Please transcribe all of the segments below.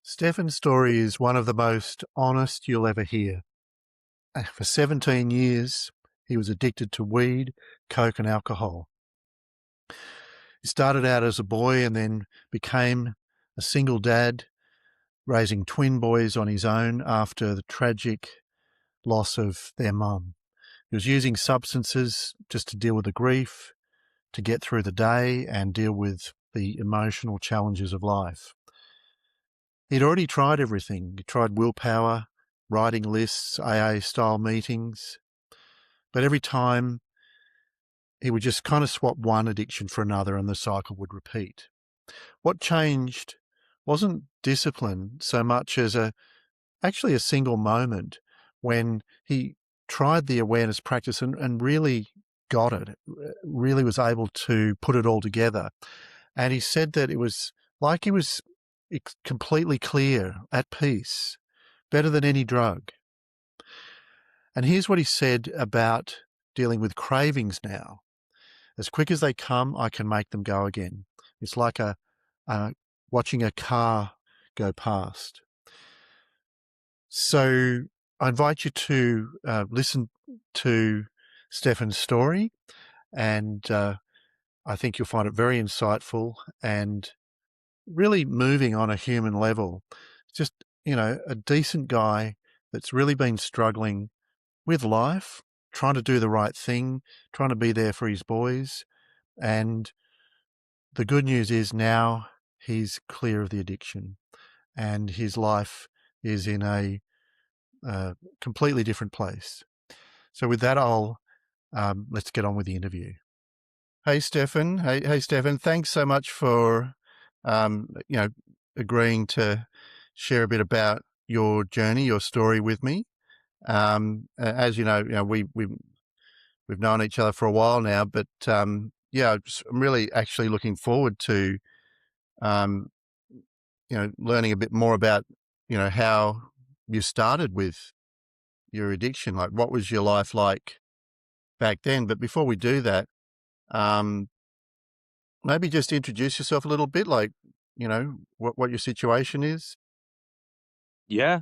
Stefan's story is one of the most honest you'll ever hear. For 17 years, he was addicted to weed, coke, and alcohol. He started out as a boy and then became a single dad, raising twin boys on his own after the tragic loss of their mum. He was using substances just to deal with the grief, to get through the day, and deal with the emotional challenges of life. He'd already tried everything. He tried willpower, writing lists, AA-style meetings, but every time he would just kind of swap one addiction for another and the cycle would repeat. What changed wasn't discipline so much as actually a single moment when he tried the awareness practice and really got it, really was able to put it all together. And he said that it was like he was completely clear, at peace, better than any drug. And here's what he said about dealing with cravings now. As quick as they come, I can make them go again. It's like watching a car go past. So I invite you to listen to Stefan's story, and I think you'll find it very insightful and really moving on a human level. Just, a decent guy that's really been struggling with life, trying to do the right thing, trying to be there for his boys. And the good news is now he's clear of the addiction and his life is in a completely different place. So with that, let's get on with the interview. Hey, Stefan. Hey, Stefan. Thanks so much for, agreeing to share a bit about your journey, your story with me. As you know, we've known each other for a while now, but I'm really actually looking forward to, um, learning a bit more about, how you started with your addiction. Like, what was your life like back then? But before we do that, um, maybe just introduce yourself a little bit, like, what your situation is. Yeah.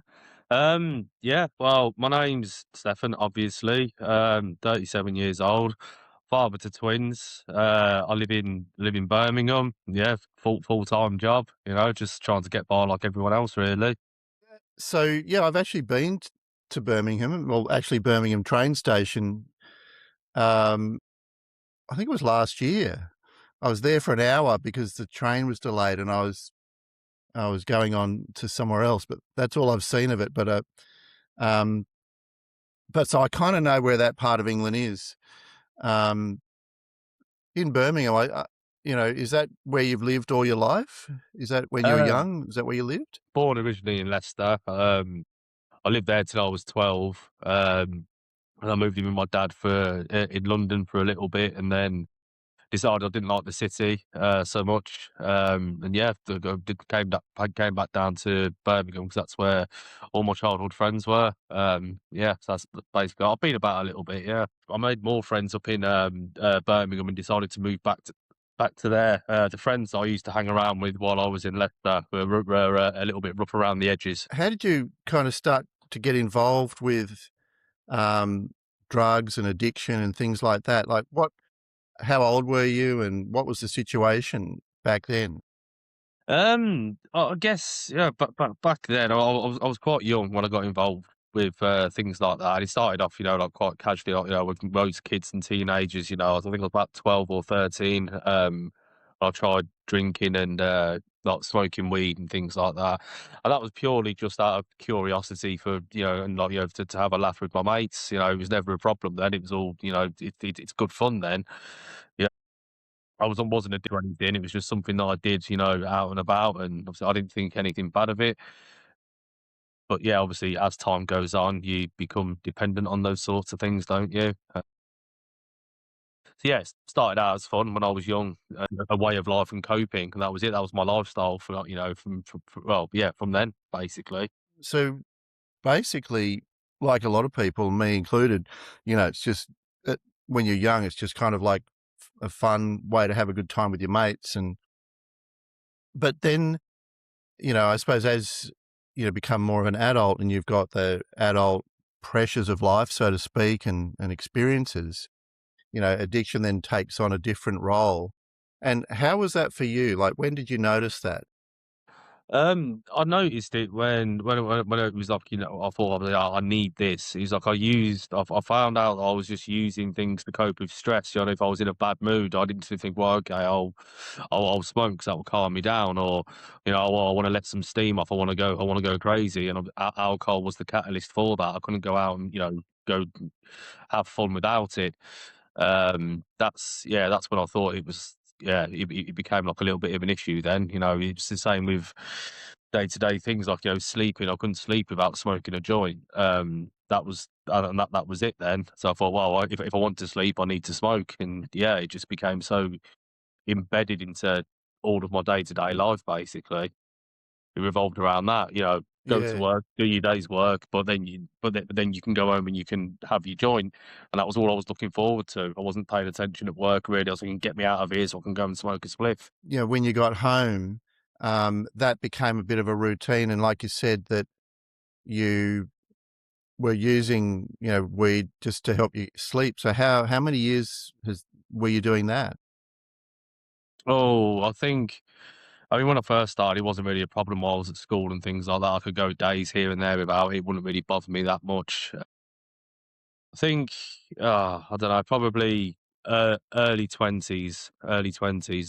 Yeah, well, my name's Stefan, obviously. 37 years old, father to twins. I live in Birmingham. Yeah, full-time job, just trying to get by like everyone else, really. So, yeah, I've actually been to Birmingham, well, actually Birmingham train station. Um, I think it was last year. I was there for an hour because the train was delayed and I was going on to somewhere else, but that's all I've seen of it. Um, but so I kind of know where that part of England is. Um, in Birmingham, is that where you've lived all your life? Is that when you were Uh, young? Is that where you lived? Born originally in Leicester. I lived there till I was 12. And I moved in with my dad in London for a little bit, and then decided I didn't like the city so much, and yeah, came back down to Birmingham because that's where all my childhood friends were. Yeah, so that's basically I've been about a little bit. Yeah, I made more friends up in Birmingham and decided to move back to there. The friends I used to hang around with while I was in Leicester were a little bit rough around the edges. How did you kind of start to get involved with um, drugs and addiction and things like that? Like, how old were you, and what was the situation back then? I guess, yeah, back then, I was quite young when I got involved with things like that. And it started off, like quite casually, like, with most kids and teenagers. I think I was about 12 or 13. I tried drinking and like smoking weed and things like that, and that was purely just out of curiosity for and like to have a laugh with my mates. It was never a problem then. It was all it's good fun then. Wasn't addicted to anything, it was just something that I did, out and about, and obviously I didn't think anything bad of it. But yeah, obviously as time goes on, you become dependent on those sorts of things, don't you? So yeah, it started out as fun when I was young, a way of life and coping, and that was it. That was my lifestyle for, well, yeah, from then, basically. So basically, like a lot of people, me included, it's just when you're young, it's just kind of like a fun way to have a good time with your mates. But then I suppose as become more of an adult and you've got the adult pressures of life, so to speak, and experiences, addiction then takes on a different role. And how was that for you? Like, when did you notice that? I noticed it when it was like, I thought, I need this. It's like I found out I was just using things to cope with stress. If I was in a bad mood, I didn't think, well, okay, I'll smoke 'cause that will calm me down, or well, I want to let some steam off. I want to go crazy, and alcohol was the catalyst for that. I couldn't go out and go have fun without it. That's when I thought it was, it became like a little bit of an issue then. It's the same with day-to-day things like, sleeping. I couldn't sleep without smoking a joint. That was it then. So I thought, well, if I want to sleep, I need to smoke. And yeah, it just became so embedded into all of my day-to-day life, basically. It revolved around that, go to Yeah. work, do your day's work, but then you can go home and you can have your joint, and that was all I was looking forward to. I wasn't paying attention at work really. I was thinking, "Get me out of here so I can go and smoke a spliff." When you got home, that became a bit of a routine. And like you said, that you were using, weed just to help you sleep. So how many years were you doing that? Oh, I mean, when I first started, it wasn't really a problem while I was at school and things like that. I could go days here and there without it. It wouldn't really bother me that much. I think, I don't know, probably early 20s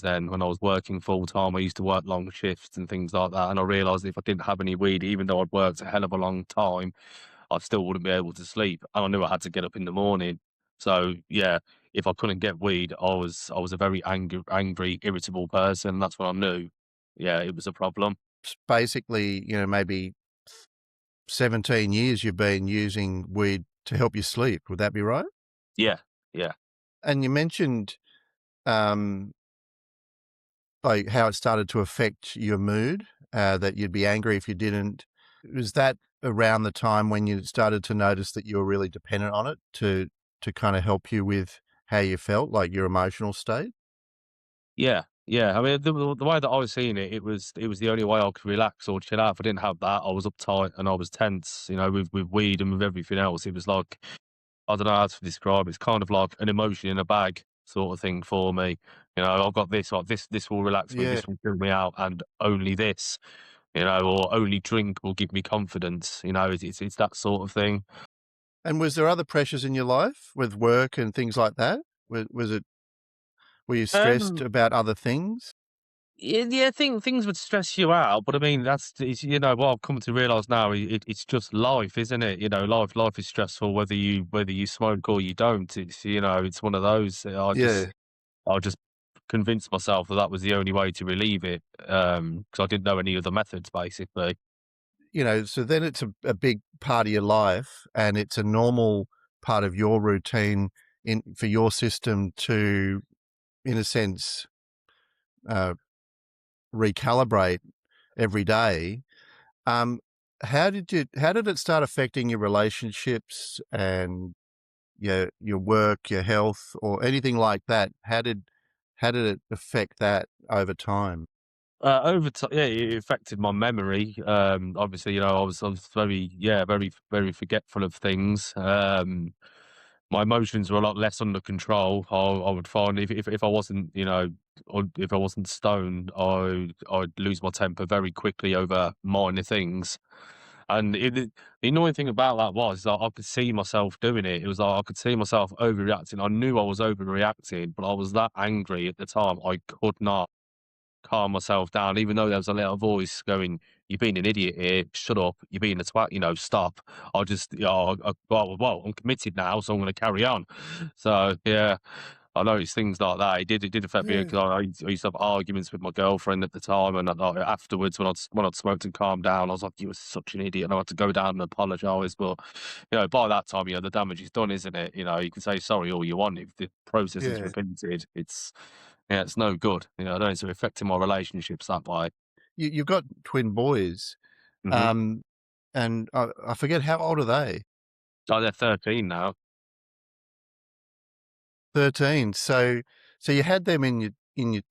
then when I was working full time. I used to work long shifts and things like that. And I realized if I didn't have any weed, even though I'd worked a hell of a long time, I still wouldn't be able to sleep. And I knew I had to get up in the morning. So yeah, if I couldn't get weed, I was a very angry, irritable person. That's when I knew, yeah, it was a problem. Basically, maybe 17 years you've been using weed to help you sleep. Would that be right? Yeah, yeah. And you mentioned, um, like how it started to affect your mood, that you'd be angry if you didn't. Was that around the time when you started to notice that you were really dependent on it to kind of help you with how you felt, like your emotional state? Yeah, yeah. I mean, the way that I was seeing it, it was the only way I could relax or chill out. If I didn't have that, I was uptight and I was tense. With weed and with everything else, it was like, I don't know how to describe it. It's kind of like an emotion in a bag sort of thing for me. I've got this, like this will relax me, Yeah. this will chill me out, and only this. Or only drink will give me confidence. It's that sort of thing. And was there other pressures in your life with work and things like that? Were you stressed Um, about other things? yeah, things would stress you out, but I mean, what I've come to realize now. It's just life, isn't it? Life is stressful whether you smoke or you don't. It's one of those. Yeah. I just convinced myself that that was the only way to relieve it, because I didn't know any other methods, basically. So then it's a big part of your life and it's a normal part of your routine for your system to, in a sense, uh, recalibrate every day. Um, how did it start affecting your relationships and your work, your health, or anything like that? How did it affect that over time? Over time, yeah, it affected my memory. Obviously, I was very, yeah, very, very forgetful of things. My emotions were a lot less under control. I would find if I wasn't, or if I wasn't stoned, I'd lose my temper very quickly over minor things. And the annoying thing about that was that I could see myself doing it. It was like I could see myself overreacting. I knew I was overreacting, but I was that angry at the time. I could not calm myself down, even though there was a little voice going, "You're being an idiot here. Shut up. You're being a twat. Stop." I just, well, I'm committed now, so I'm going to carry on. So yeah, I noticed things like that. It did affect me Yeah. because I used to have arguments with my girlfriend at the time, and like, afterwards, when I'd smoked and calmed down, I was like, "You were such an idiot," and I had to go down and apologise. But by that time, the damage is done, isn't it? You can say sorry all you want. If the process is Yeah. repeated, it's no good. I don't see it affecting my relationships that way. You've got twin boys, Mhm. um, and I forget how old are they? Oh, they're 13 now. 13. So you had them in your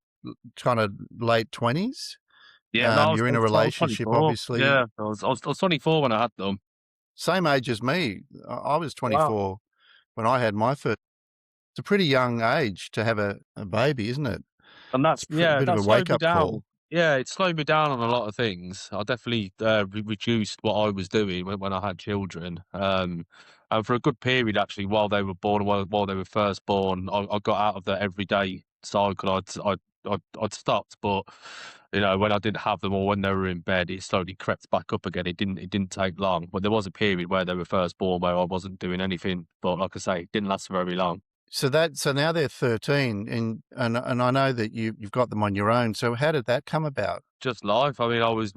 kind of late 20s? Yeah, no, You're in a I was relationship, 24. obviously. Yeah, I was 24 when I had them. Same age as me. I was Wow. 24 when I had my first. It's a pretty young age to have a baby, isn't it? And It's that's a yeah, bit of that a slowed me wake-up down. call. Yeah, it slowed me down on a lot of things. I definitely, reduced what I was doing when I had children. And for a good period, actually, while they were born, while they were first born, I got out of the everyday cycle. I'd stopped, but, when I didn't have them or when they were in bed, it slowly crept back up again. It didn't take long, but there was a period where they were first born where I wasn't doing anything. But like I say, it didn't last very long. So now they're 13, and I know that you've got them on your own. So how did that come about? Just life. I mean, I was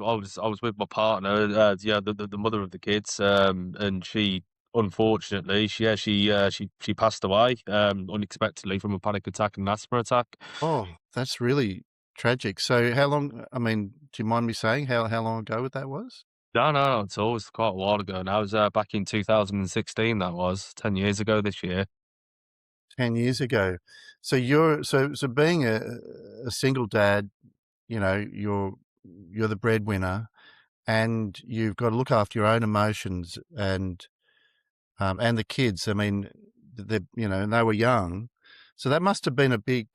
with my partner, yeah, the mother of the kids, and she unfortunately, she passed away, unexpectedly from a panic attack and an asthma attack. Oh, that's really tragic. So how long, I mean, do you mind me saying how long ago that was? No, no, not at all. It's quite a while ago now. It was back in 2016. That was 10 years ago this year. 10 years ago. So so being a single dad, you're the breadwinner, and you've got to look after your own emotions and the kids. I mean, and they were young, so that must have been a big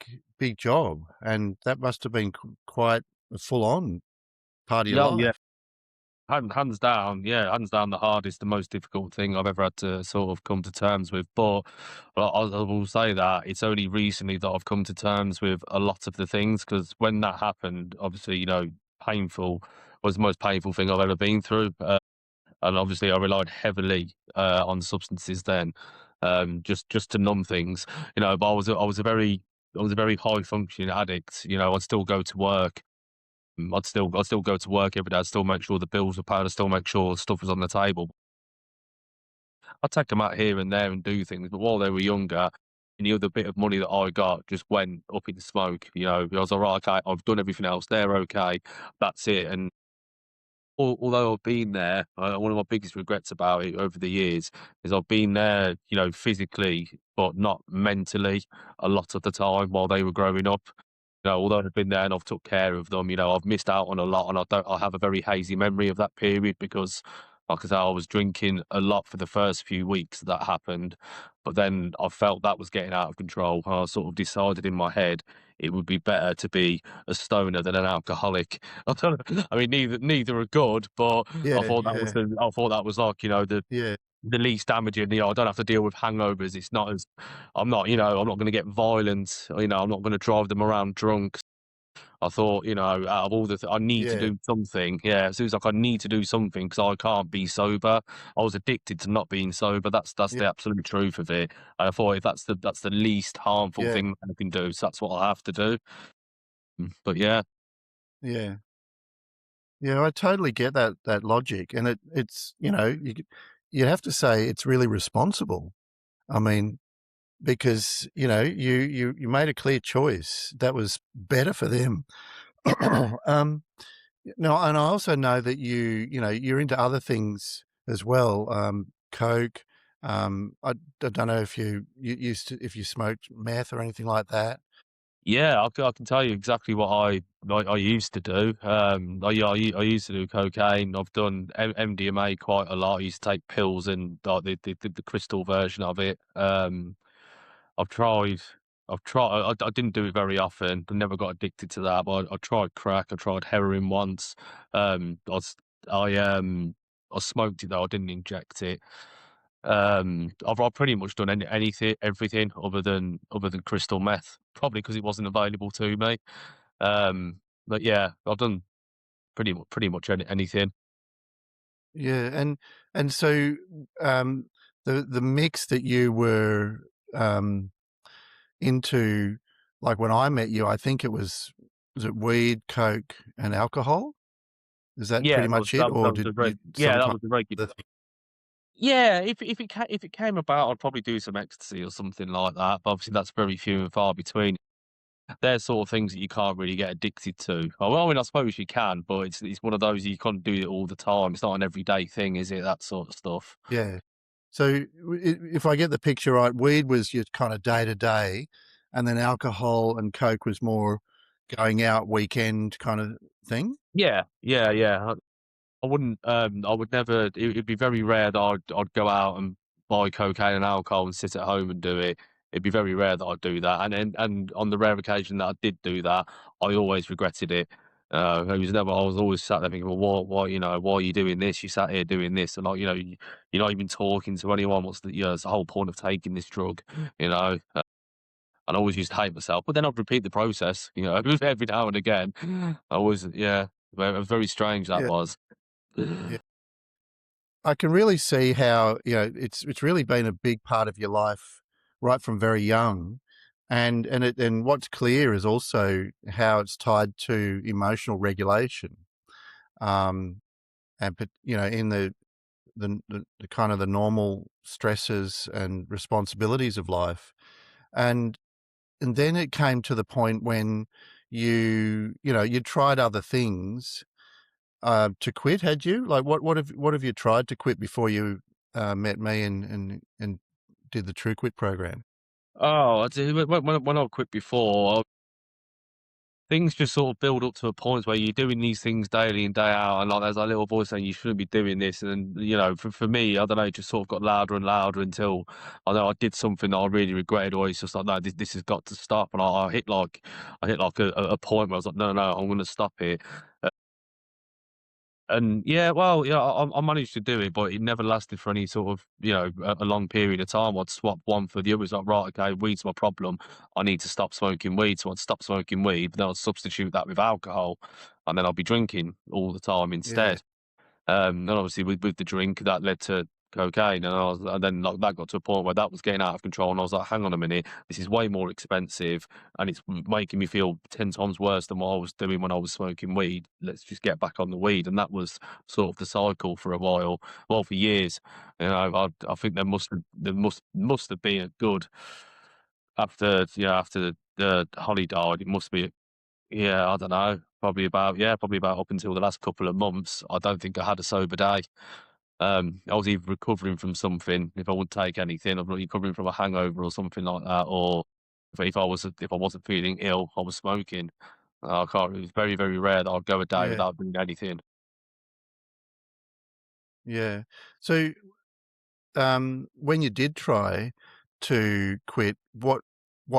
job, and that must have been quite a full on part of your Yeah, oh, yeah. life. Hands down, yeah, hands down the hardest, the most difficult thing I've ever had to sort of come to terms with. But I will say that it's only recently that I've come to terms with a lot of the things, because when that happened, obviously, painful was the most painful thing I've ever been through. And obviously, I relied heavily on substances then, just to numb things. But I was a very high functioning addict. I'd still go to work. I'd still go to work every day. I'd still make sure the bills were paid. I'd still make sure stuff was on the table. I'd take them out here and there and do things, but while they were younger, any other bit of money that I got just went up in smoke. I was all right. Okay, I've done everything else. They're okay. That's it. And although I've been there, one of my biggest regrets about it over the years is I've been there, physically, but not mentally a lot of the time while they were growing up. Although I've been there and I've took care of them, I've missed out on a lot, and I have a very hazy memory of that period because, like I say, I was drinking a lot for the first few weeks that happened, but then I felt that was getting out of control. I sort of decided in my head it would be better to be a stoner than an alcoholic. I mean, neither are good, but I Yeah, thought that was yeah, like, yeah, the least damaging. I don't have to deal with hangovers. It's not as I'm not going to get violent. I'm not going to drive them around drunk. I thought, out of all I need to yeah, do something. Yeah, so it was like I need to do something because I can't be sober. I was addicted to not being sober. That's yeah, the absolute truth of it. And I thought if that's the least harmful yeah, thing I can do, so that's what I have to do. But yeah, yeah. Yeah, I totally get that logic, and it's you have to say it's really responsible. I mean, because you made a clear choice that was better for them. um, no, and I also know that you're into other things as well. Coke. I don't know if you used to if you smoked meth or anything like that. yeah, I can tell you exactly what I used to do. I used to do cocaine. I've done MDMA quite a lot. I used to take pills and like the crystal version of it. I've tried. I've tried. I didn't do it very often. I never got addicted to that. But I tried crack. I tried heroin once. I was, I smoked it though. I didn't inject it. I've pretty much done anything, everything other than crystal meth. Probably because it wasn't available to me. But yeah, I've done pretty much anything. Yeah, and so the mix that you were um, into, like when I met you, I think was it weed, coke, and alcohol? Is that Yeah, pretty that was much it, that, or that was did a you very yeah, some that kind was a very good. of other thing? Yeah, if it came about, I'd probably do some ecstasy or something like that. But obviously, that's very few and far between. They're sort of things that you can't really get addicted to. Oh, well, I mean, I suppose you can, but it's one of those you can't do it all the time. It's not an everyday thing, is it? That sort of stuff. Yeah. So if I get the picture right, weed was your kind of day to day, and then alcohol and coke was more going out weekend kind of thing? Yeah, yeah, yeah. I wouldn't, I would never it'd be very rare that I'd go out and buy cocaine and alcohol and sit at home and do it. It'd be very rare that I'd do that, and on the rare occasion that I did do that, I always regretted it. I was always sat there thinking, "Well, why, why are you doing this? You sat here doing this, and, like, you're not even talking to anyone. What's it's the whole point of taking this drug?" You know? And I always used to hate myself, but then I'd repeat the process, every now and again. I always yeah, very strange that Yeah, was. yeah. I can really see how, it's really been a big part of your life right from very young. And what's clear is also how it's tied to emotional regulation. Um, in the kind of the normal stresses and responsibilities of life. And and then it came to the point when you tried other things to quit, had you? Like what have you tried to quit before you met me and did the True Quit program? Oh, I do. When I quit before, things just sort of build up to a point where you're doing these things daily and day out, and like there's that little voice saying you shouldn't be doing this. And then, for me, I don't know, it just sort of got louder and louder until I know I did something that I really regretted. Or it's just like, no, this has got to stop. And I hit like a point where I was like, no, no, I'm going to stop it. And yeah, well, yeah, I managed to do it, but it never lasted for any sort of, a long period of time. I'd swap one for the other. It's like, right, okay, weed's my problem. I need to stop smoking weed. So I'd stop smoking weed, but then I'd substitute that with alcohol, and then I'd be drinking all the time Yeah, instead. Then obviously with the drink that led to cocaine, and then like that got to a point where that was getting out of control, and I was like, hang on a minute, this is way more expensive, and it's making me feel 10 times worse than what I was doing when I was smoking weed. Let's just get back on the weed, and that was sort of the cycle for a while, well, for years. I think there must have been a good after Holly died. It must be yeah, I don't know. Probably about up until the last couple of months. I don't think I had a sober day. I was either recovering from something, if I wouldn't take anything, I was recovering from a hangover or something like that, or if I wasn't feeling ill, I was smoking. I can't. It was very very rare that I'd go a day yeah, without doing anything. yeah. So when you did try to quit, what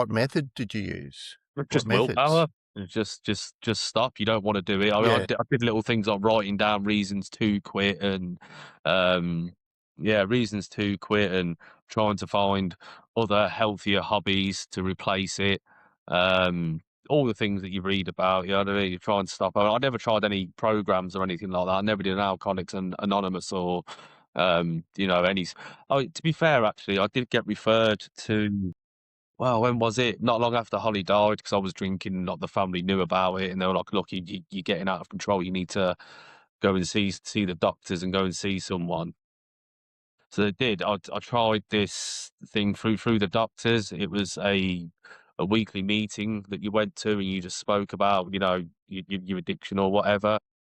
method did you use? What Just willpower. methods? Just stop. You don't want to do it. Yeah, I did little things like writing down reasons to quit and, um, yeah, reasons to quit and trying to find other healthier hobbies to replace it. Um, all the things that you read about, you know what I mean? You try and stop. I never tried any programs or anything like that. I never did an Alcoholics Anonymous or, any. Oh, to be fair, actually, I did get referred to well, when was it? Not long after Holly died, because I was drinking, like, the family knew about it, and they were like, "Look, you're getting out of control. You need to go and see the doctors and go and see someone." So they did. I tried this thing through the doctors. It was a weekly meeting that you went to, and you just spoke about, your addiction or whatever.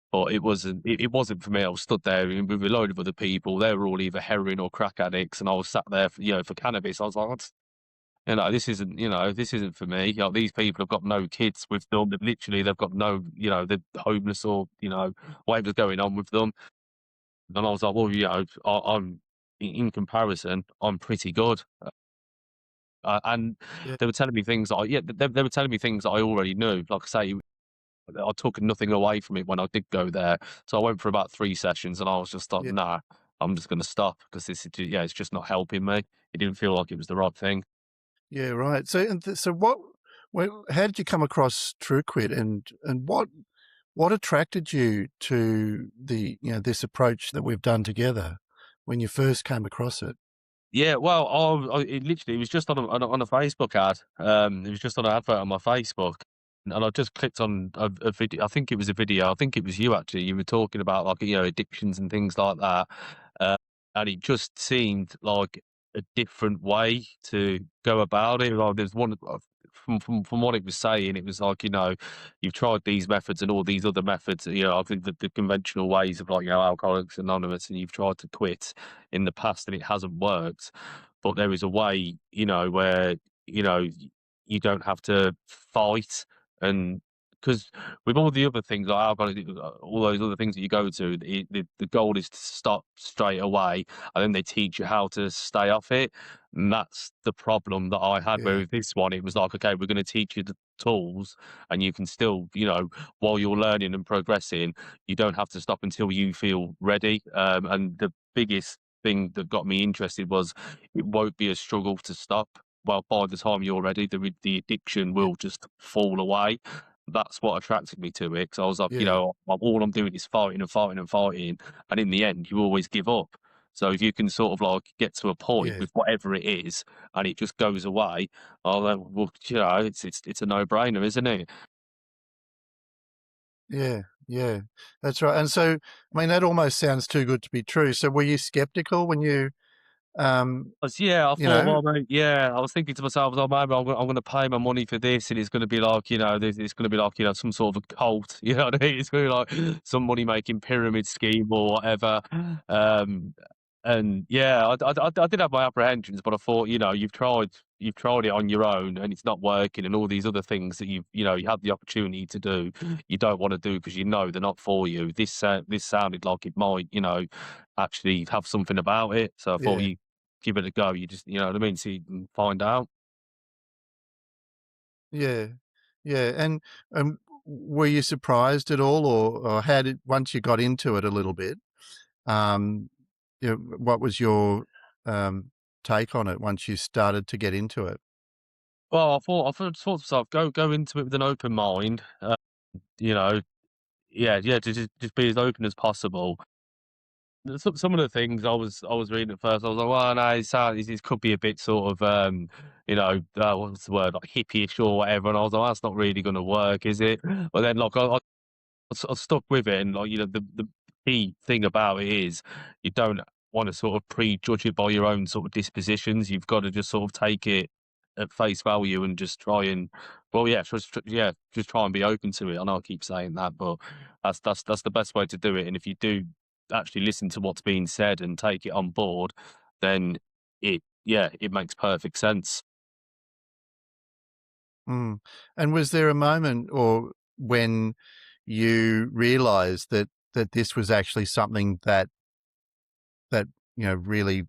But it wasn't for me. I was stood there with a load of other people. They were all either heroin or crack addicts, and I was sat there for cannabis. I was like, this isn't for me. These people have got no kids with them. They've got no, they're homeless or, whatever's going on with them. And I was like, well, I'm in comparison, I'm pretty good. And yeah, they were telling me things they were telling me things that I already knew. Like I say, I took nothing away from it when I did go there. So I went for about 3 sessions and I was just like, yeah, nah, I'm just going to stop because it's just not helping me. It didn't feel like it was the right thing. yeah. Right. So so how did you come across TrueQuit, and what attracted you to this approach that we've done together when you first came across it? Yeah, well, it was just on a Facebook ad. It was just on an advert on my Facebook, and I just clicked on a video. I think it was a video. I think it was you actually. You were talking about like addictions and things like that, uh, and it just seemed like a different way to go about it. Like there's one from what it was saying, it was like you've tried these methods and all these other methods. I think the conventional ways of like Alcoholics Anonymous, and you've tried to quit in the past and it hasn't worked. But there is a way, where, you know, you don't have to fight and because with all the other things like alcohol, all those other things that you go to, the goal is to stop straight away, and then they teach you how to stay off it. And that's the problem that I had. Where Yeah. with this one, it was like, okay, we're going to teach you the tools, and you can still, while you're learning and progressing, you don't have to stop until you feel ready. And the biggest thing that got me interested was it won't be a struggle to stop. Well, by the time you're ready, the addiction Yeah. will just fall away. That's what attracted me to it, because I was like, Yeah. all I'm doing is fighting and fighting and fighting, and in the end, you always give up. So if you can sort of like get to a point Yeah. with whatever it is, and it just goes away, oh, then, well, it's a no-brainer, isn't it? Yeah. Yeah. That's right. And so, I mean, that almost sounds too good to be true. So were you skeptical when you, um, Yeah, I you thought, know well, mate, yeah, I was thinking to myself, "Oh, maybe I'm gonna pay my money for this, and it's gonna be like, it's gonna be like, some sort of a cult." You know what I mean? It's gonna be like some money-making pyramid scheme or whatever. Um, and yeah, I did have my apprehensions, but I thought, you've tried it on your own, and it's not working, and all these other things that you had the opportunity to do, you don't wanna do because they're not for you. This sounded like it might, actually have something about it, so I thought yeah. you give it a go. You just, you know what I mean? See and find out. Yeah. Yeah. And were you surprised at all, or how did once you got into it a little bit, um, what was your, um, take on it once you started to get into it? Well, I thought to myself, go into it with an open mind. You know, yeah, just be as open as possible. Some of the things I was reading at first, I was like, well, no, it could be a bit sort of, what's the word, like hippie-ish or whatever. And I was like, that's not really going to work, is it? But then, like, I stuck with it, and like the key thing about it is you don't want to sort of prejudge it by your own sort of dispositions. You've got to just sort of take it at face value and just try and, well, yeah, just try and be open to it. I know I keep saying that, but that's the best way to do it. And if you do actually listen to what's being said and take it on board, then it makes perfect sense. Mm. And was there a moment or when you realized that this was actually something that, really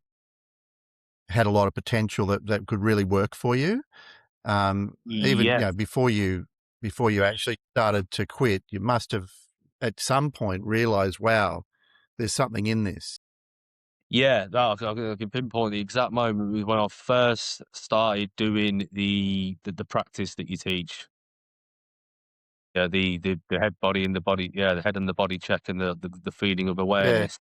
had a lot of potential that could really work for you? Even, Yes. before you actually started to quit, you must have at some point realized, "Wow, there's something in this." Yeah, that I can pinpoint the exact moment was when I first started doing the practice that you teach. Yeah, the head, body, and the body. Yeah, the head and the body check, and the feeling of Yeah, awareness.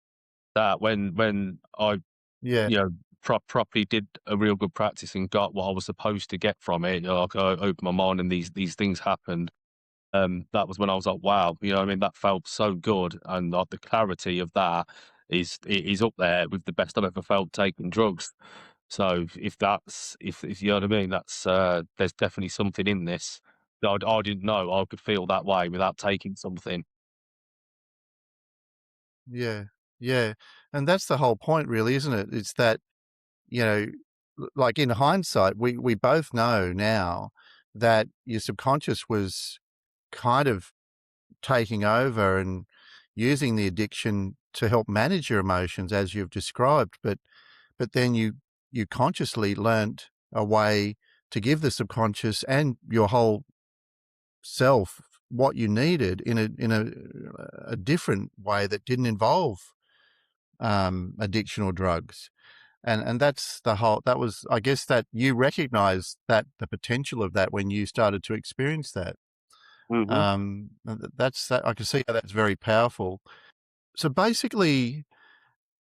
That when I yeah, you know properly did a real good practice and got what I was supposed to get from it. Like I opened my mind, and these things happened. That was when I was like, wow, what I mean, that felt so good, and like the clarity of that is up there with the best I've ever felt taking drugs. So if you know what I mean, that's there's definitely something in this that I didn't know I could feel that way without taking something. yeah, yeah, and that's the whole point really, isn't it? It's that, you know, like in hindsight, we both know now that your subconscious was kind of taking over and using the addiction to help manage your emotions as you've described, but then you consciously learnt a way to give the subconscious and your whole self what you needed in a different way that didn't involve, addiction or drugs. And that's the whole that was I guess that you recognized that the potential of that when you started to experience that. Hmm. That's that I can see how that's very powerful. So basically,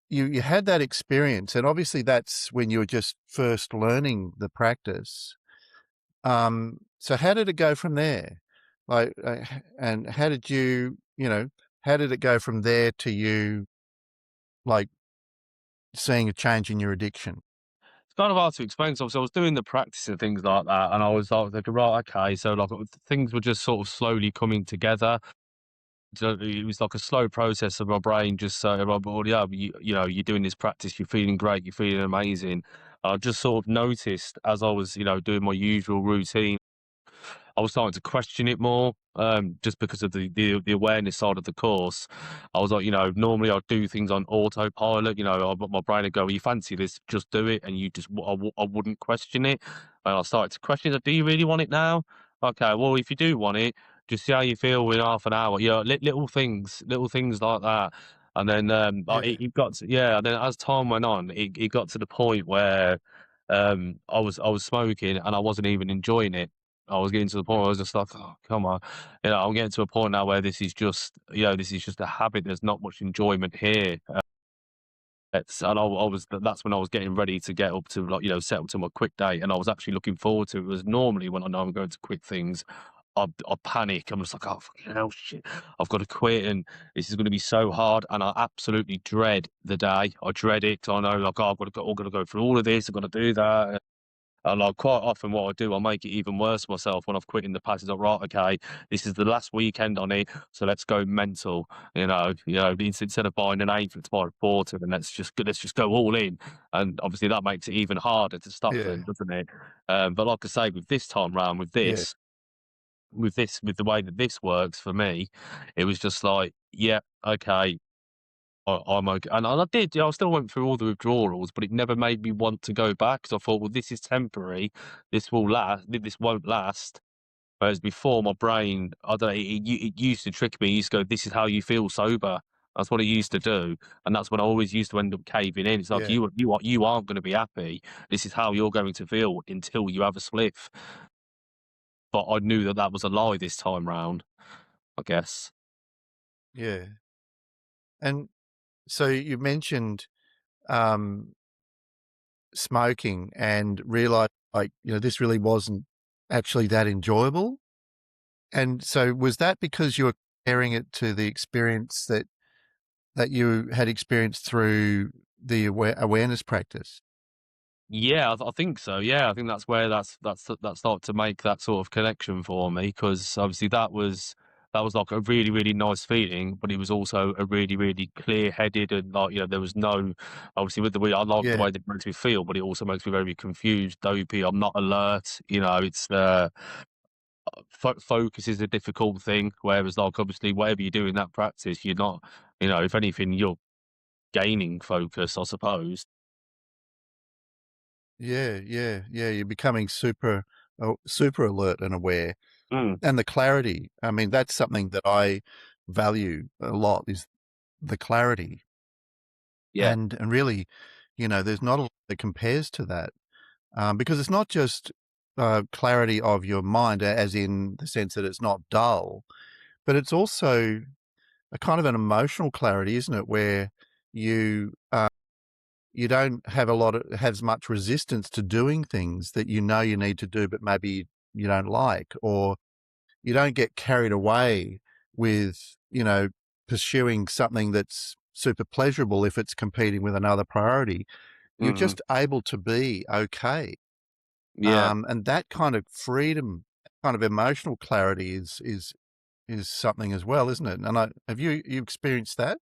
you had that experience, and obviously that's when you were just first learning the practice. So how did it go from there? Like, and how did how did it go from there to you, like, seeing a change in your addiction? It's kind of hard to explain. So I was doing the practice and things like that, and I was like, thinking, right, okay, so like things were just sort of slowly coming together. So it was like a slow process of my brain just saying, "Well, yeah, you're doing this practice, you're feeling great, you're feeling amazing." I just sort of noticed as I was, doing my usual routine, I was starting to question it more, just because of the awareness side of the course. I was like, normally I'd do things on autopilot. My brain would go, "You fancy this? Just do it," and you just, I wouldn't question it. And I started to question it. Do you really want it now? Okay, well, if you do want it, just see how you feel in half an hour. Little things like that. And then, Yeah, it got to, yeah. And then as time went on, it got to the point where, I was smoking and I wasn't even enjoying it. I was getting to the point where I was just like, "Oh, come on." I'm getting to a point now where this is just a habit. There's not much enjoyment here. And that's when I was getting ready to get up to, like, set up to my quit date, and I was actually looking forward to it. Whereas normally when I know I'm going to quit things, I panic. I'm just like, "Oh, fucking hell, shit. I've got to quit, and this is going to be so hard." And I absolutely dread the day. I dread it. I know, like, "Oh, I've got to go through all of this. I've got to do that." And, like, quite often what I do, I make it even worse myself when I've quit in the past. It's like, "Right, okay, this is the last weekend on it, so let's go mental." Instead of buying an eighth, let's buy a quarter, and let's just go all in. And obviously that makes it even harder to stop yeah, then, doesn't it? But like I say, with this time round, yeah, with the way that this works for me, it was just like, yeah, okay, I'm okay. And I did, I still went through all the withdrawals, but it never made me want to go back, 'cause I thought, well, this is temporary. This won't last. Whereas before, my brain, I don't know, it used to trick me. It used to go, "This is how you feel sober." That's what it used to do. And that's when I always used to end up caving in. It's like, yeah, you aren't going to be happy. This is how you're going to feel until you have a spliff. But I knew that that was a lie this time round, I guess. yeah. And so you mentioned um, smoking and realized, like, this really wasn't actually that enjoyable. And so was that because you were comparing it to the experience that you had experienced through the awareness practice? Yeah, I think so. Yeah, I think that's where that started to make that sort of connection for me, because obviously that was like a really, really nice feeling, but it was also a really, really clear headed, and, like, there was no, obviously, with the way I like the Yeah, way that it makes me feel, but it also makes me very confused, dopey. I'm not alert. It's focus is a difficult thing. Whereas, like, obviously, whatever you do in that practice, you're not. If anything, you're gaining focus, I suppose. yeah, yeah, yeah. You're becoming super alert and aware. Mm, And the clarity, I mean, that's something that I value a lot, is the clarity. yeah. And really, there's not a lot that compares to that, because it's not just clarity of your mind, as in the sense that it's not dull, but it's also a kind of an emotional clarity, isn't it? Where you you don't have as much resistance to doing things that you need to do, but maybe you don't like, or you don't get carried away with, pursuing something that's super pleasurable if it's competing with another priority. You're Mhm. just able to be okay. Yeah. And that kind of freedom, kind of emotional clarity is something as well, isn't it? And have you experienced that?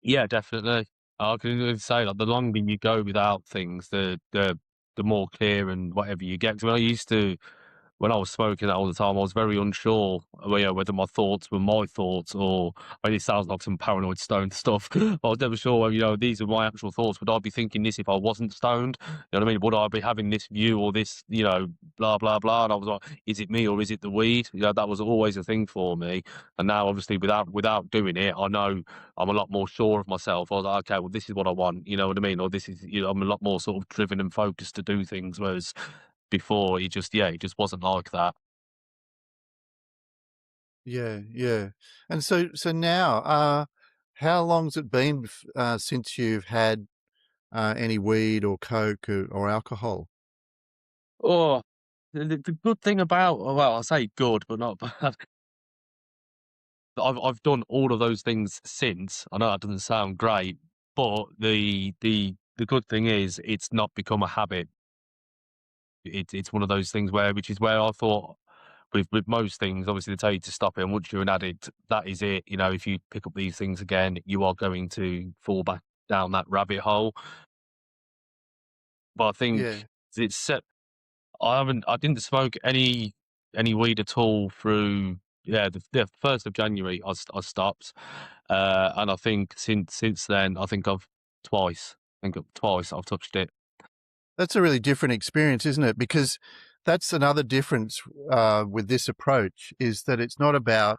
Yeah, definitely. I can even say, like, the longer you go without things, the more clear and whatever you get. 'Cause when I was smoking that all the time, I was very unsure, whether my thoughts were my thoughts, or, I mean, it sounds like some paranoid stoned stuff. I was never sure whether, these are my actual thoughts. Would I be thinking this if I wasn't stoned? You know what I mean? Would I be having this view or this, blah, blah, blah? And I was like, is it me or is it the weed? That was always a thing for me. And now, obviously, without doing it, I know I'm a lot more sure of myself. I was like, okay, well, this is what I want. You know what I mean? Or this is, I'm a lot more sort of driven and focused to do things. Whereas before, it just wasn't like that. Yeah, yeah. And so now, how long's it been since you've had any weed or coke or alcohol? Oh, the good thing about, well, I say good, but not bad. I've done all of those things since. I know that doesn't sound great, but the good thing is it's not become a habit. It's one of those things which is where I thought, with most things, obviously they tell you to stop it, and once you're an addict, that is it. If you pick up these things again, you are going to fall back down that rabbit hole. But I think Yeah, it's set. I didn't smoke any. any weed at all through, yeah, the 1st of January, I stopped. And I think since then, I think twice I've touched it. That's a really different experience, isn't it? Because that's another difference with this approach is that it's not about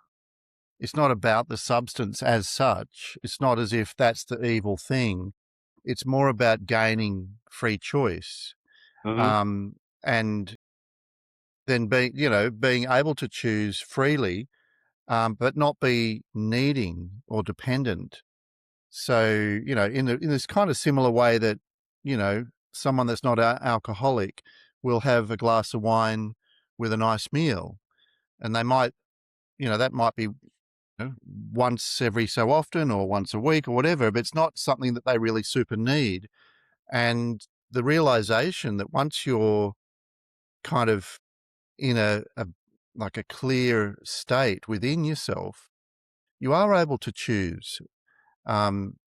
the substance as such. It's not as if that's the evil thing. It's more about gaining free choice, Mhm. um, and then being able to choose freely, but not be needing or dependent. So in this kind of similar way that you know someone that's not alcoholic will have a glass of wine with a nice meal, and they might that might be once every so often or once a week or whatever, but it's not something that they really super need. And the realization that once you're kind of in a like a clear state within yourself, you are able to choose. Um,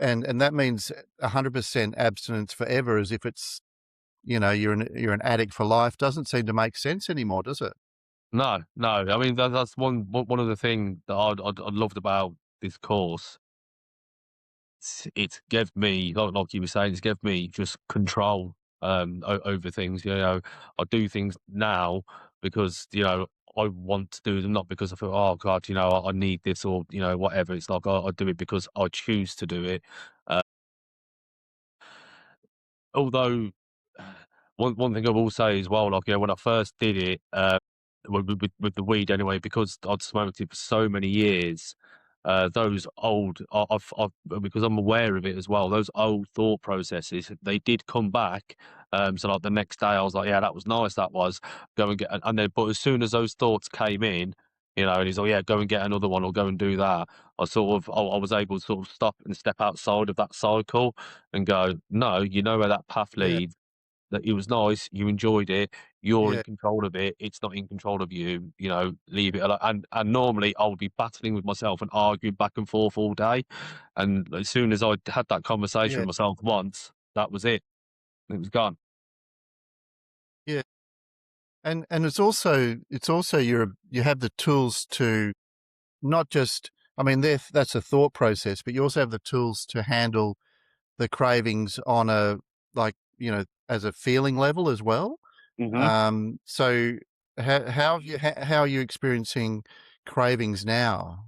and that means 100% abstinence forever, as if it's you're an addict for life. Doesn't seem to make sense anymore, does it? No, no. I mean, that's one of the things that I loved about this course. It's gave me, like you were saying, it's gave me just control over things. I do things now because I want to do them, not because I feel, oh God, I need this or whatever. It's like I do it because I choose to do it. Uh, Although, one thing I will say as well, like, when I first did it, with the weed anyway, because I'd smoked it for so many years, those old because I'm aware of it as well, those old thought processes, they did come back. So, like, the next day I was like, "Yeah, that was nice, that was. Go and get," and then but as soon as those thoughts came in, and he's like, "Yeah, go and get another one or go and do that," I was able to sort of stop and step outside of that cycle and go, "No, you know where that path Yeah, leads. That it was nice, you enjoyed it, you're in yeah, control of it, it's not in control of you, leave it alone." And normally I would be battling with myself and arguing back and forth all day. And as soon as I had that conversation yeah, with myself once, that was it. It was gone. yeah. And it's also you have the tools to not just I mean that's a thought process, but you also have the tools to handle the cravings on a like as a feeling level as well. Mhm. So how are you experiencing cravings now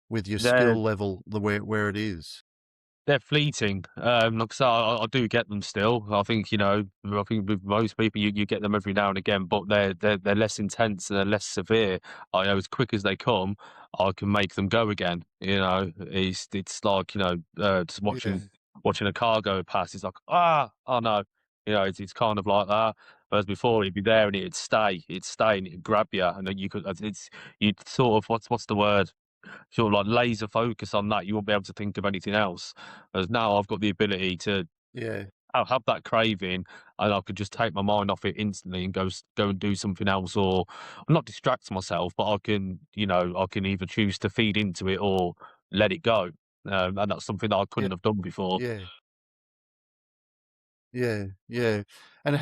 with your They're skill level the where it is? They're fleeting. Like I say, I do get them still. I think with most people, you get them every now and again, but they're less intense and they're less severe. I know as quick as they come, I can make them go again. It's like just Yeah, watching a car go past. It's like, oh no, it's kind of like that. Whereas before, it'd be there and it'd stay and it'd grab you, and then you'd sort of, what's the word? Sort of like laser focus on that, you won't be able to think of anything else. Whereas now I've got the ability to yeah, have that craving, and I could just take my mind off it instantly and go and do something else, or not distract myself, but I can either choose to feed into it or let it go. And that's something that I yeah, couldn't have done before. yeah, yeah, yeah. And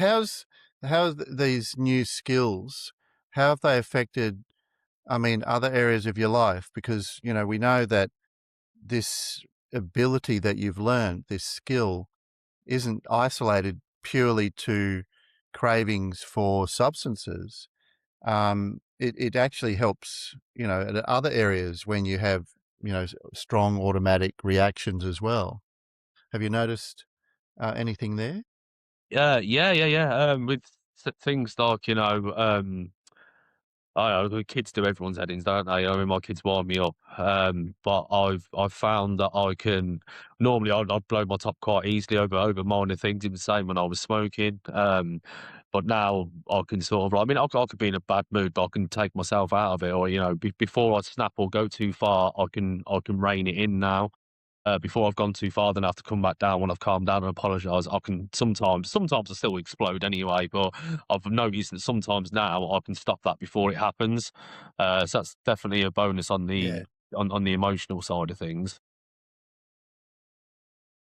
these new skills, how have they affected, I mean, other areas of your life? Because, we know that this ability that you've learned, this skill, isn't isolated purely to cravings for substances. It actually helps, at other areas when you have, strong automatic reactions as well. Have you noticed anything there? Yeah, yeah, yeah, yeah. With things like I know the kids do everyone's headings, don't they? I mean, my kids wind me up, but I've found that I can normally I'd blow my top quite easily over minor things. It was the same when I was smoking, but now I can sort of I mean, I could be in a bad mood, but I can take myself out of it, or before I snap or go too far, I can rein it in now. Before I've gone too far, then I have to come back down when I've calmed down and apologise. I can sometimes I still explode anyway, but I've noticed that sometimes now I can stop that before it happens. So that's definitely a bonus on Yeah, the emotional side of things.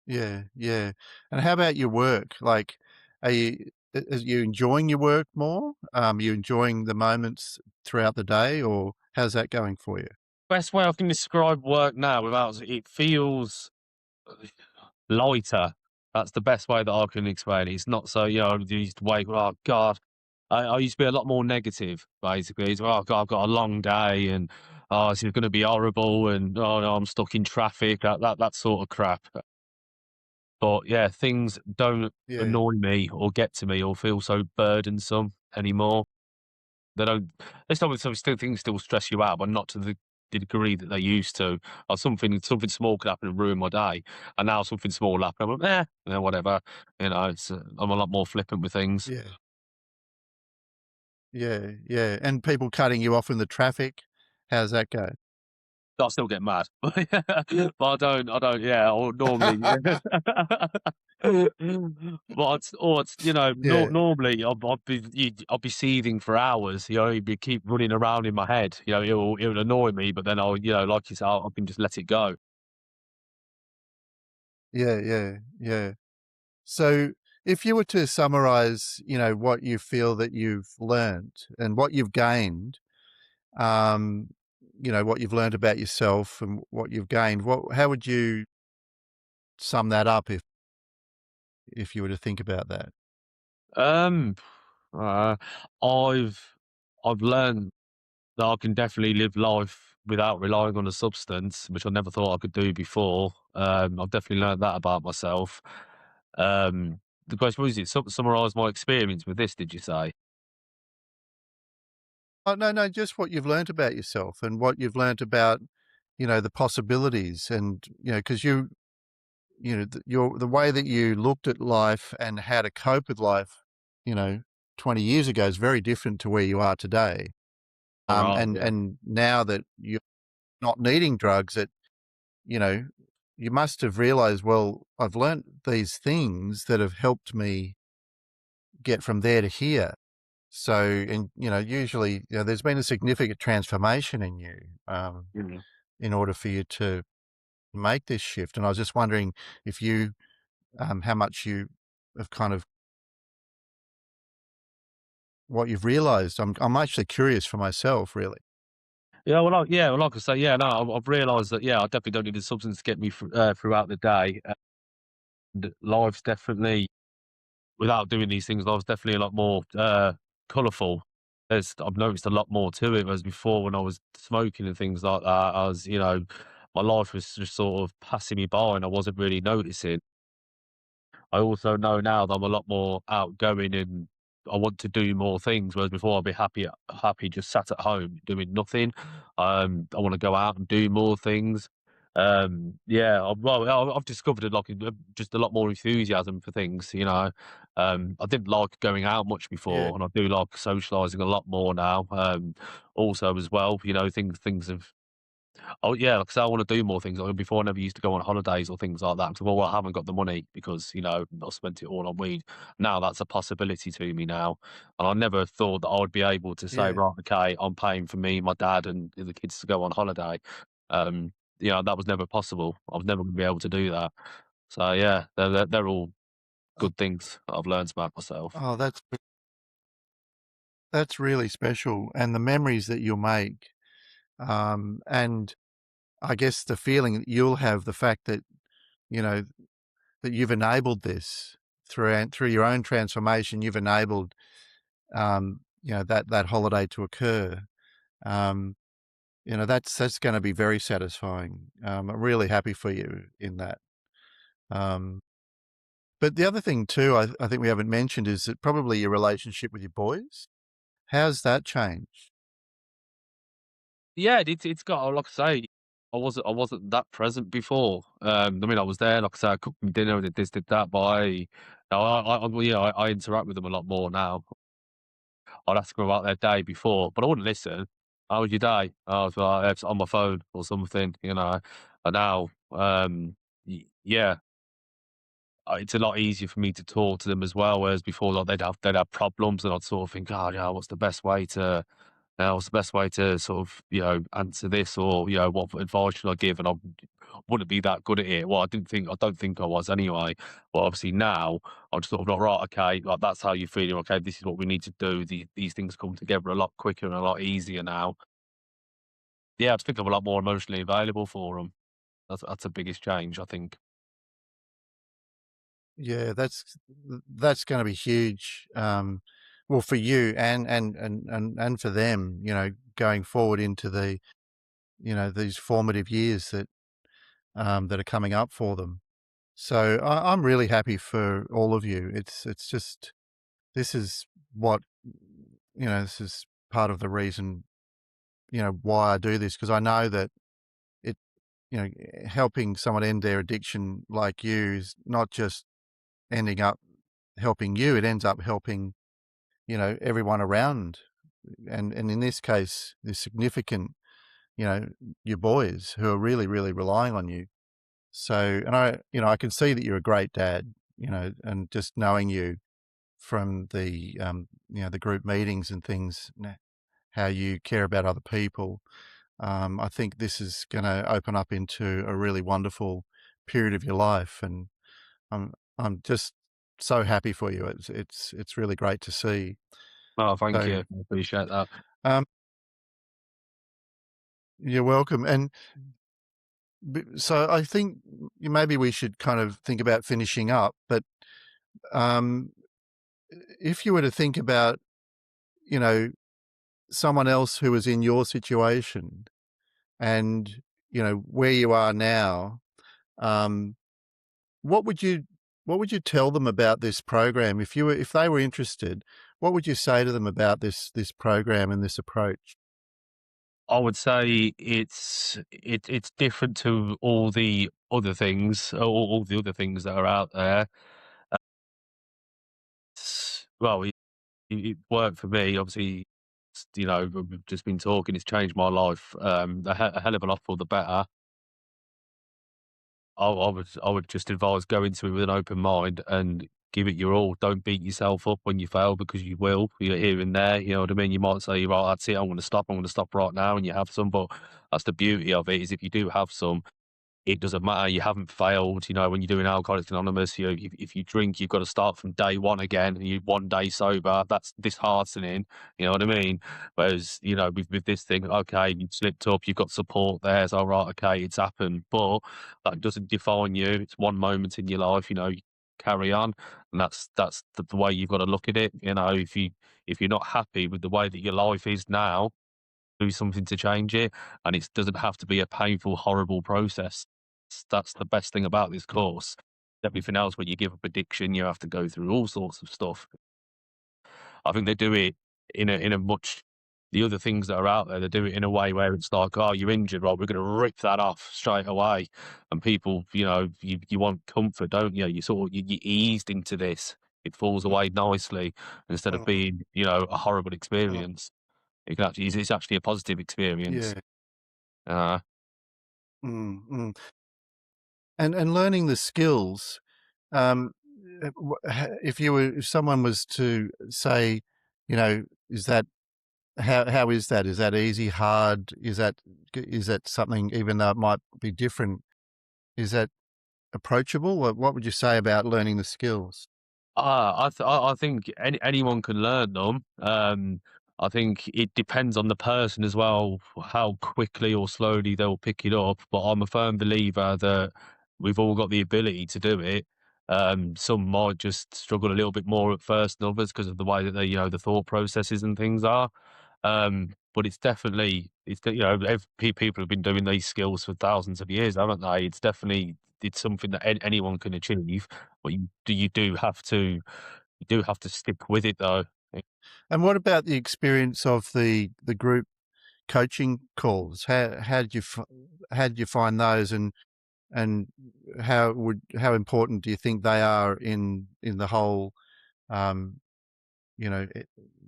yeah, yeah. And how about your work? Like, are you? Are you enjoying your work more? Are you enjoying the moments throughout the day, or how's that going for you? Best way I can describe work now without it feels lighter. That's the best way that I can explain it. It's not so, you used to wake, oh God. I used to be a lot more negative, basically. It's, oh God, I've got a long day and oh, it's going to be horrible and oh no, I'm stuck in traffic, that sort of crap. But yeah, things don't Yeah, annoy me or get to me or feel so burdensome anymore. They don't. They still things still stress you out, but not to the degree that they used to. Or something small could happen and ruin my day, and now something small will happen. I'm like, whatever. I'm a lot more flippant with things. yeah, yeah, yeah. And people cutting you off in the traffic, how's that go? I still get mad, but I don't. I don't. Yeah, or normally. But it's Yeah, normally I'll be seething for hours. You'd be keep running around in my head. It'll annoy me, but then like you said, I can just let it go. yeah, yeah, yeah. So, if you were to summarize, what you feel that you've learned and what you've gained, um, what you've learned about yourself and what you've gained, how would you sum that up if you were to think about that? Um, uh, I've I've learned that I can definitely live life without relying on a substance, which I never thought I could do before. I've definitely learned that about myself. Um, the question was, it summarize my experience with this? Did you say? Oh, no, no, just what you've learnt about yourself and what you've learnt about, the possibilities and, because the way that you looked at life and how to cope with life, you know, 20 years ago is very different to where you are today. All right. And Yeah. and now that you're not needing drugs, you know, you must have realized, well, I've learnt these things that have helped me get from there to here. So, and, usually, there's been a significant transformation in you, Mhm. in order for you to make this shift. And I was just wondering if how much you have kind of what you've realized. I'm actually curious for myself, really. Well, like I say, yeah, no, I've realised that, yeah, I definitely don't need a substance to get me throughout the day. And life's definitely, without doing these things, life's definitely a lot more colourful. I've noticed a lot more to it. Whereas before, when I was smoking and things like that, my life was just sort of passing me by, and I wasn't really noticing. I also know now that I'm a lot more outgoing and I want to do more things, whereas before I'd be happy just sat at home doing nothing. I want to go out and do more things. I've discovered just a lot more enthusiasm for things. I didn't like going out much Yeah, before, and I do like socialising a lot more now. Also as well, things have. Oh, yeah, like I said, I wanna do more things. Like, before, I never used to go on holidays or things like that, 'cause, well, I haven't got the money because, I spent it all on weed. Now that's a possibility to me now, and I never thought that I would be able to say, yeah. "Right, okay, I'm paying for me, my dad, and the kids to go on holiday." Um, that was never possible. I was never gonna be able to do that. So, yeah, they're all Oh, good things that I've learned about myself. oh, that's really special, and the memories that you'll make, and I guess the feeling that you'll have, the fact that you know that you've enabled this through your own transformation, you've enabled that holiday to occur. Um, that's going to be very satisfying. I'm really happy for you in that. Um, but the other thing too, I think we haven't mentioned is that probably your relationship with your boys. How's that changed? Yeah, it's got like I say, I wasn't that present before. I was there, like I said, I cooked them dinner, did this, did that, but well, yeah, I interact with them a lot more now. I'd ask them about their day before, but I wouldn't listen. "How was your day?" I was like, "It's on my phone," or something. And now, yeah, it's a lot easier for me to talk to them as well, whereas before, like, they'd have problems, and I'd sort of think, "Oh, yeah, what's the best way to sort of, answer this or, what advice should I give?" And wouldn't be that good at it. Well, I don't think I was anyway. But obviously now I'm just sort of like, right, okay, like that's how you're feeling. Okay, this is what we need to do. These things come together a lot quicker and a lot easier now. Yeah, I just think I'm a lot more emotionally available for them. That's the biggest change, I think. Yeah, that's gonna be huge, well, for you and for them, going forward into these formative years that are coming up for them. So I'm really happy for all of you. It's just this is what this is part of the reason, why I do this, because I know that it helping someone end their addiction like you is not just ending up helping you, it ends up helping, everyone around. And in this case, the significant, you know, your boys who are really, really relying on you. So, and I can see that you're a great dad, and just knowing you from the group meetings and things, how you care about other people. I think this is going to open up into a really wonderful period of your life, and I'm just so happy for you. It's really great to see. Oh, thank So, you. I appreciate that. um, you're welcome. And so I think maybe we should kind of think about finishing up. But um, if you were to think about, you know, someone else who was in your situation and, where you are now, um, what would you what would you tell them about this program if they were interested? What would you say to them about this program and this approach? I would say it's different to all the other things, all the other things that are out there. Well, it worked for me. Obviously, we've just been talking. It's changed my life a hell of a lot for the better. I would just advise go into it with an open mind and give it your all. Don't beat yourself up when you fail because you will. You're here and there. You know what I mean? You might say, right, that's it. I'm going to stop. I'm going to stop right now. And you have some, but that's the beauty of it is if you do have some, it doesn't matter. You haven't failed. You know, when you're doing Alcoholics Anonymous, if you drink, you've got to start from day one again. And you 1 day sober. That's disheartening. You know what I mean? Whereas, with this thing, okay, you've slipped up, you've got support there. It's all right. Okay, it's happened, but that doesn't define you. It's one moment in your life. You carry on, and that's the way you've got to look at it. If you're not happy with the way that your life is now, do something to change it, and it doesn't have to be a painful, horrible process. That's the best thing about this course. Everything else, when you give up addiction, you have to go through all sorts of stuff. I think they do it in a much the other things that are out there, they do it in a way where it's like, "Oh, you're injured, right, we're gonna rip that off straight away." And people, you want comfort, don't you? You eased into this. It falls Mm, away nicely instead of mm, being, a horrible mm, experience. It's actually a positive experience. yeah. Uh, Mm, mm. And learning the skills, um, if someone was to say, is that how is that? Is that easy, hard? Is that something, even though it might be different, is that approachable? What would you say about learning the skills? I think anyone can learn them. I think it depends on the person as well, how quickly or slowly they'll pick it up. But I'm a firm believer that we've all got the ability to do it. Some might just struggle a little bit more at first than others because of the way that the thought processes and things are. But it's definitely, people have been doing these skills for thousands of years, haven't they? It's something that anyone can achieve, but you do have to stick with it though. And what about the experience of the group coaching calls? How did you find those, and how important do you think they are in the whole um,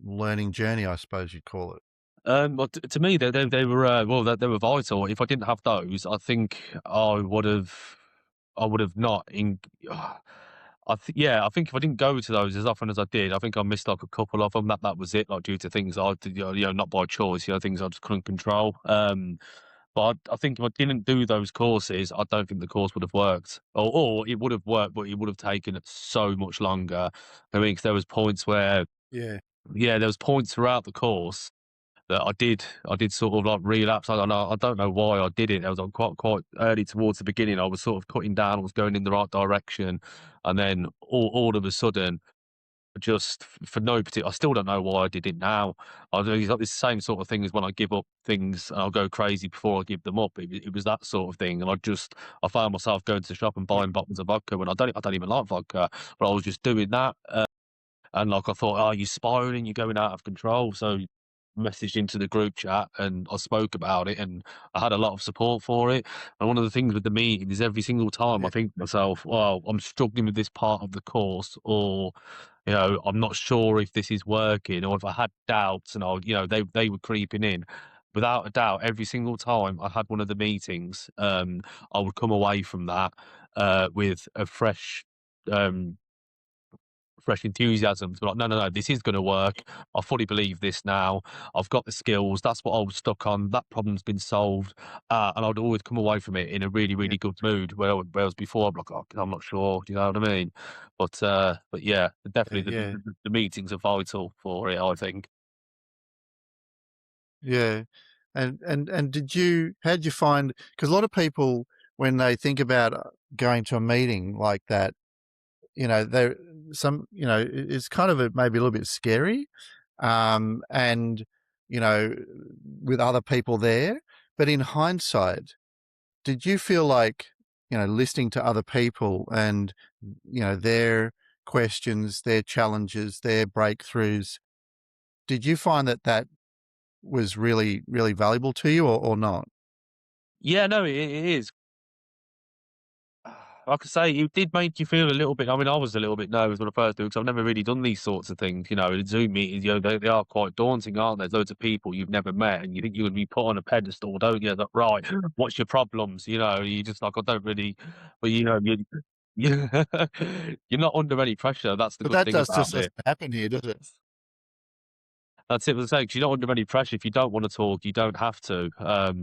learning journey, I suppose you'd call it? Well, to me, they were vital. If I didn't have those, I think I would have not. I think if I didn't go to those as often as I did, I think I missed like a couple of them. That was it, like due to things I did, not by choice, things I just couldn't control. But I think if I didn't do those courses, I don't think the course would have worked, or it would have worked, but it would have taken so much longer. I mean, 'cause there was points where, Yeah. yeah, there was points throughout the course that I did sort of like relapse. I don't know why I did it. I was like quite early towards the beginning. I was sort of cutting down. I was going in the right direction, and then all of a sudden, just for no particular, I still don't know why I did it now. I do. It's like this same sort of thing as when I give up things and I'll go crazy before I give them up. It was that sort of thing, and I found myself going to the shop and Yeah. buying bottles of vodka when I don't even like vodka, but I was just doing that. And like I thought, oh, you're spiraling, you're going out of control. So messaged into the group chat and I spoke about it and I had a lot of support for it. And one of the things with the meeting is every single time I Yeah. think to myself, well, I'm struggling with this part of the course, or I'm not sure if this is working, or if I had doubts and they were creeping in. Without a doubt, every single time I had one of the meetings, I would come away from that with a um, fresh enthusiasm to be like, no, no, no, this is going to work. I fully believe this now. I've got the skills. That's what I was stuck on. That problem's been solved. And I'd always come away from it in a really, Yeah. really good mood. Whereas before, I'm like, oh, I'm not sure. Do you know what I mean? But yeah, Yeah. definitely Yeah. the meetings are vital for it, I think. Yeah. And how'd you find, because a lot of people, when they think about going to a meeting like that, they're it's kind of maybe a little bit scary, and, you know, with other people there. But in hindsight, did you feel like, listening to other people and, their questions, their challenges, their breakthroughs, did you find that that was really, really valuable to you, or not? Yeah, no, it is. Like I say, it did make you feel a little bit. I mean, I was a little bit nervous when I first do because I've never really done these sorts of things. Zoom meetings, they are quite daunting, aren't they? There's loads of people you've never met, and you think you would be put on a pedestal, don't you? That right? What's your problems? You just like I don't really, but you you're not under any pressure. That's the But good that thing does about just it. doesn't happen here, does it? That's it. I was saying, 'cause you're not under any pressure. If you don't want to talk, you don't have to.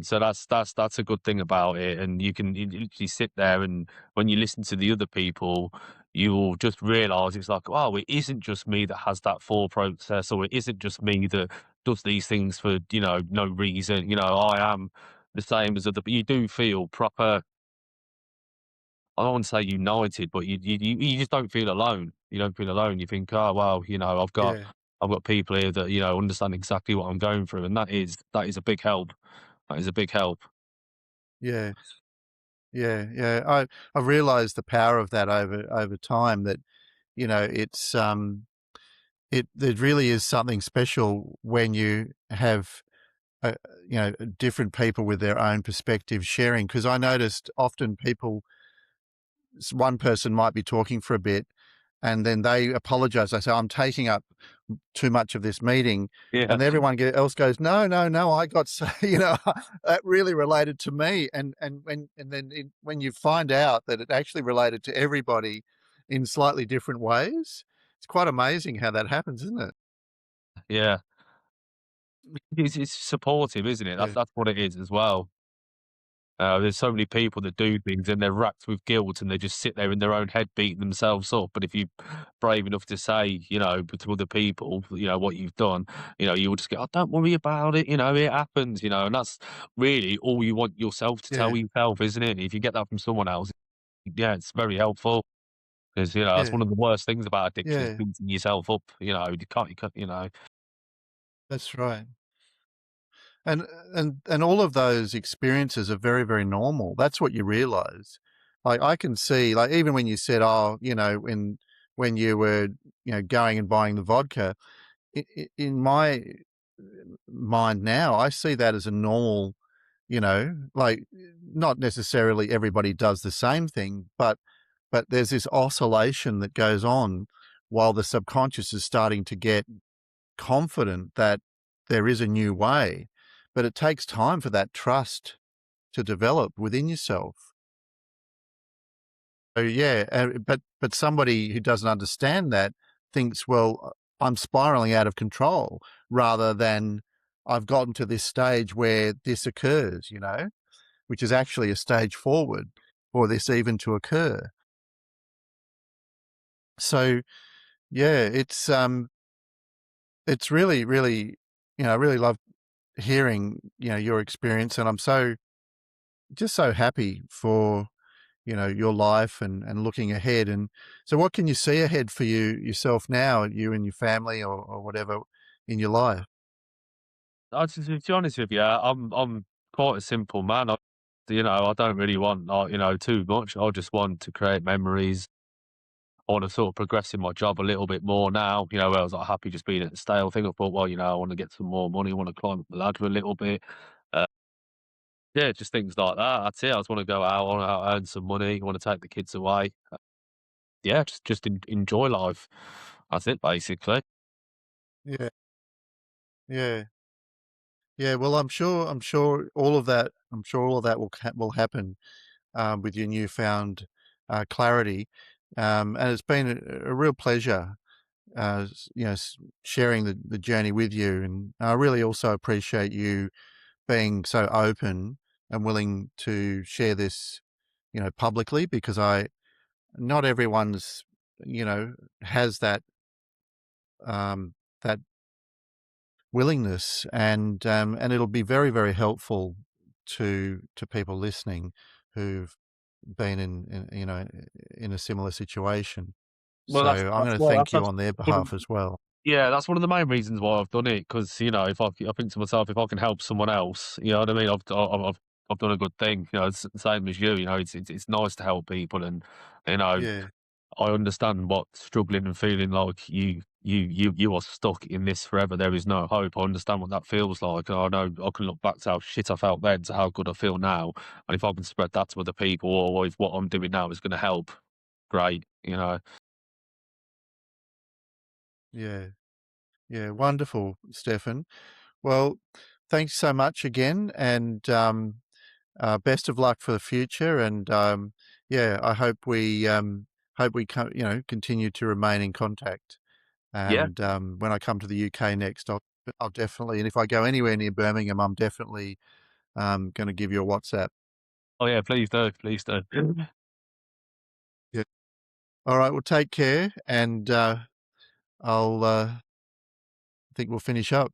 So that's a good thing about it. And you literally sit there, and when you listen to the other people, you will just realise it's like, oh, it isn't just me that has that thought process, or it isn't just me that does these things for no reason. I am the same as other. But you do feel proper. I don't want to say united, but you just don't feel alone. You don't feel alone. You think, oh well, Yeah. I've got people here that understand exactly what I'm going through, and that is a big help. That is a big help. Yeah. Yeah. Yeah. I realized the power of that over time, that, it's, it really is something special when you have, uh, different people with their own perspective sharing. Because I noticed often people, one person might be talking for a bit, and then they apologize. They say, I'm taking up too much of this meeting. Yeah, And everyone else goes, no, no, no, I got, so, that really related to me. When you find out that it actually related to everybody in slightly different ways, it's quite amazing how that happens, isn't it? yeah. It's supportive, isn't it? Yeah. That's what it is as well. There's so many people that do things and they're racked with guilt and they just sit there in their own head beating themselves up. But if you're brave enough to say, to other people, what you've done, you will just go, oh, don't worry about it. It happens, and that's really all you want yourself to Yeah. tell yourself, isn't it? If you get that from someone else, yeah, it's very helpful because, that's Yeah. one of the worst things about addiction is Yeah. beating yourself up. You can't. That's right. And and all of those experiences are very, very normal. That's what you realize. Like, I can see, like, even when you said, oh, when you were, going and buying the vodka, in my mind now, I see that as a normal, like, not necessarily everybody does the same thing, but there's this oscillation that goes on while the subconscious is starting to get confident that there is a new way. But it takes time for that trust to develop within yourself. So yeah, but somebody who doesn't understand that thinks, well, I'm spiraling out of control, rather than I've gotten to this stage where this occurs. which is actually a stage forward for this even to occur. So yeah, it's really, really, I really love hearing, your experience, and I'm just so happy for, your life and looking ahead. And so what can you see ahead for yourself now, you and your family, or whatever in your life? To be honest with you, I'm quite a simple man. I don't really want, like, too much. I just want to create memories. I want to sort of progress in my job a little bit more now. Where I was like happy just being at the stale thing. I thought, well, I want to get some more money. I want to climb up the ladder a little bit. Uh, yeah, just things like that. That's it. I just want to go out. I want to earn some money. I want to take the kids away. Yeah, just enjoy life. That's it, basically. Yeah, yeah, yeah. Well, I'm sure all of that will happen with your newfound clarity, and it's been a real pleasure, sharing the journey with you. And I really also appreciate you being so open and willing to share this, publicly, because not everyone's, has um, that willingness, and it'll be very, very helpful to people listening who've been in a similar situation. Well, So I'm that's going to what thank you that's on their one of behalf as well. yeah, that's one of the main reasons why I've done it. Because I think to myself, if I can help someone else, you know what I mean, I've done a good thing. It's the same as you. It's nice to help people, and you know, Yeah, I understand what struggling and feeling like you are stuck in this forever. There is no hope. I understand what that feels like. And I know I can look back to how shit I felt then to how good I feel now. And if I can spread that to other people, or if what I'm doing now is going to help, great. yeah, yeah. Wonderful, Stefan. Well, thanks so much again, and best of luck for the future. And yeah, I hope we continue to remain in contact. Yeah. And when I come to the UK next, I'll definitely, and if I go anywhere near Birmingham, I'm definitely going to give you a WhatsApp. Oh yeah. Please do. Please do. Yeah. All right. Well, take care, and I'll think we'll finish up.